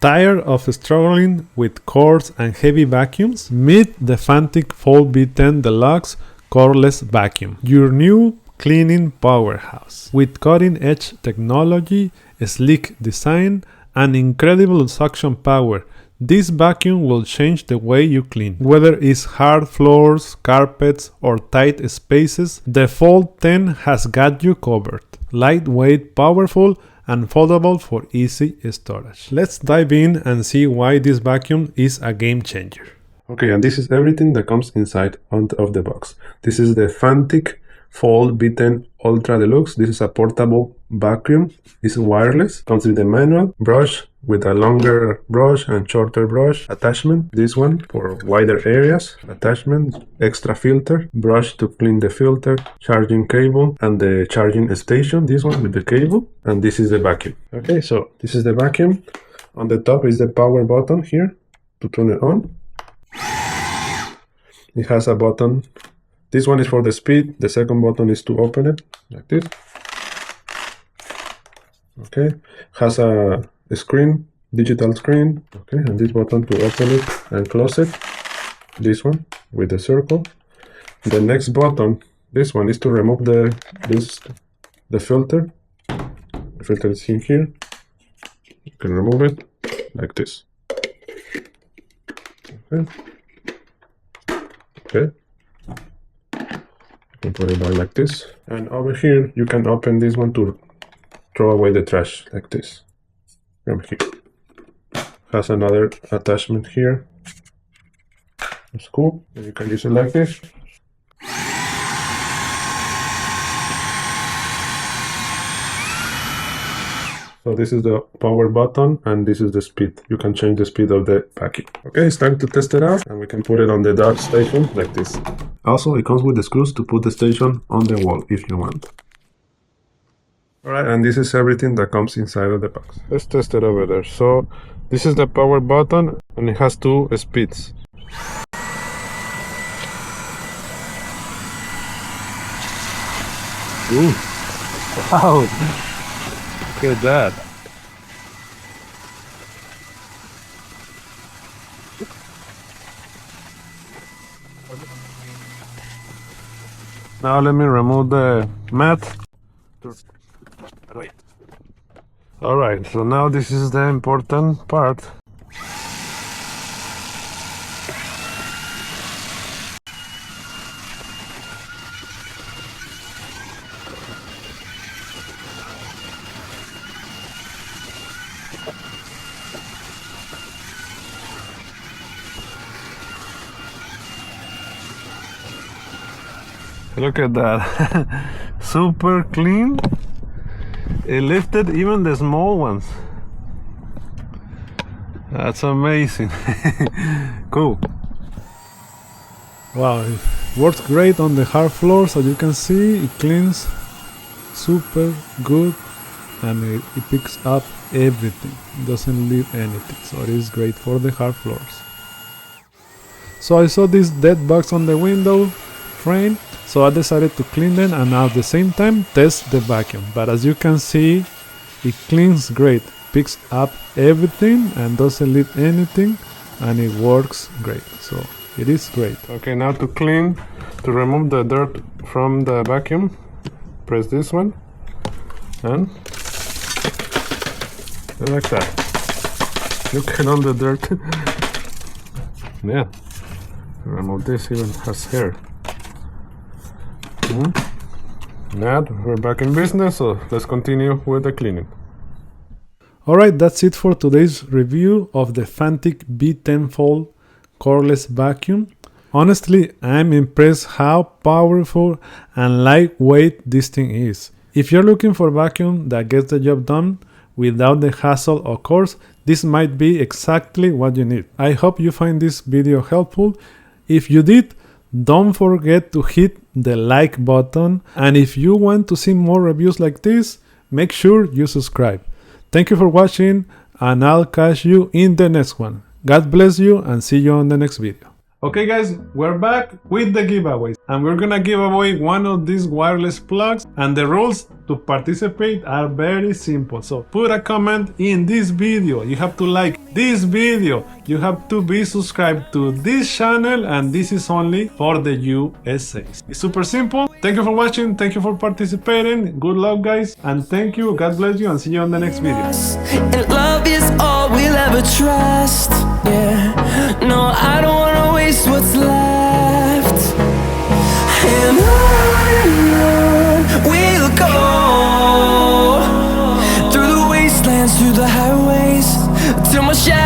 Tired of struggling with cords and heavy vacuums? Meet the Fanttik V10 Deluxe cordless vacuum, your new cleaning powerhouse. With cutting-edge technology, sleek design, and incredible suction power, this vacuum will change the way you clean. Whether it's hard floors, carpets, or tight spaces, the Fold 10 has got you covered. Lightweight, powerful, and foldable for easy storage. Let's dive in and see why this vacuum is a game changer. Okay, and this is everything that comes inside of the box. This is the Fanttik V10 Ultra Deluxe. This is a portable vacuum. It's wireless. Comes with a manual, brush with a longer brush and shorter brush attachment. This one for wider areas. Attachment, extra filter, brush to clean the filter, charging cable, and the charging station. This one with the cable. And this is the vacuum. Okay, so this is the vacuum. On the top is the power button here to turn it on. It has a button. This one is for the speed. The second button is to open it, like this. Okay, has a screen, digital screen. Okay, and this button to open it and close it. This one with the circle. The next button, this one, is to remove the filter. The filter is in here. You can remove it like this. Okay. Okay. You can put it back like this. And over here, you can open this one to throw away the trash like this. From here. Has another attachment here. It's cool. And you can use it like this. So this is the power button and this is the speed. You can change the speed of the vacuum. Okay, it's time to test it out and we can put it on the dark station like this. Also, it comes with the screws to put the station on the wall if you want. Alright, and this is everything that comes inside of the box. Let's test it over there. So this is the power button and it has two speeds. Ooh. Wow! Look at that. Now let me remove the mat. Alright, so now this is the important part. Look at that. Super clean. It lifted even the small ones. That's amazing. Cool. Wow, it works great on the hard floors. As you can see, it cleans super good and it picks up everything. It doesn't leave anything, so it is great for the hard floors. So I saw this dead bugs on the window frame, so I decided to clean them and at the same time test the vacuum. But as you can see, it cleans great, picks up everything and doesn't leave anything, and it works great, so it is great. Okay, now to clean, to remove the dirt from the vacuum, press this one and like that. Look at all the dirt. Yeah, remove this, even has hair. Now we're back in business, so let's continue with the cleaning. Alright, that's it for today's review of the Fanttik V10 Fold cordless vacuum. Honestly, I'm impressed how powerful and lightweight this thing is. If you're looking for a vacuum that gets the job done without the hassle of course, this might be exactly what you need. I hope you find this video helpful. If you did, don't forget to hit the like button, and if you want to see more reviews like this, make sure you subscribe. Thank you for watching, and I'll catch you in the next one. God bless you and see you on the next video. Okay guys, we're back with the giveaways and we're gonna give away one of these wireless plugs, and the rules to participate are very simple. So put a comment in this video, you have to like this video, you have to be subscribed to this channel, and this is only for the USA. It's super simple. Thank you for watching, thank you for participating, good luck guys, and thank you, God bless you, and see you on the next video. And love is all we'll ever trust. Yeah, no, I don't wanna waste what's left. And on we'll go, through the wastelands, through the highways, till my shadow